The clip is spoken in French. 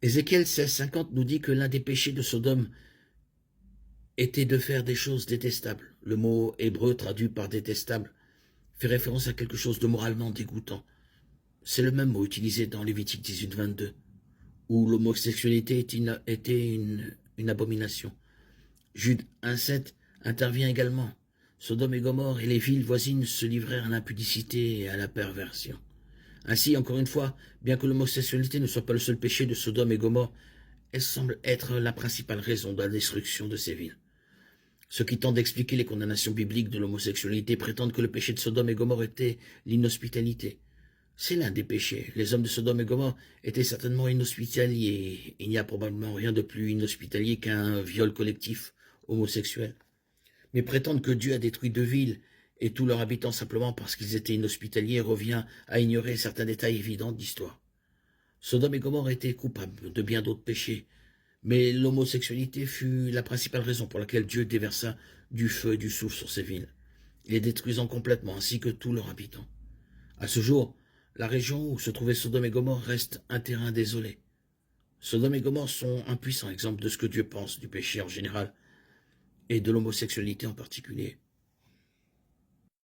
Ézéchiel 16,50 nous dit que l'un des péchés de Sodome était de faire des choses détestables. Le mot hébreu traduit par détestable fait référence à quelque chose de moralement dégoûtant. C'est le même mot utilisé dans Lévitique 18,22, où l'homosexualité était une abomination. Jude 1,7 intervient également. Sodome et Gomorrhe et les villes voisines se livrèrent à l'impudicité et à la perversion. Ainsi, encore une fois, bien que l'homosexualité ne soit pas le seul péché de Sodome et Gomorrhe, elle semble être la principale raison de la destruction de ces villes. Ceux qui tentent d'expliquer les condamnations bibliques de l'homosexualité prétendent que le péché de Sodome et Gomorrhe était l'inhospitalité. C'est l'un des péchés. Les hommes de Sodome et Gomorrhe étaient certainement inhospitaliers. Il n'y a probablement rien de plus inhospitalier qu'un viol collectif homosexuel. Mais prétendre que Dieu a détruit deux villes et tous leurs habitants simplement parce qu'ils étaient inhospitaliers revient à ignorer certains détails évidents de l'histoire. Sodome et Gomorrhe étaient coupables de bien d'autres péchés, mais l'homosexualité fut la principale raison pour laquelle Dieu déversa du feu et du soufre sur ces villes, les détruisant complètement ainsi que tous leurs habitants. À ce jour, la région où se trouvait Sodome et Gomorrhe reste un terrain désolé. Sodome et Gomorrhe sont un puissant exemple de ce que Dieu pense du péché en général et de l'homosexualité en particulier.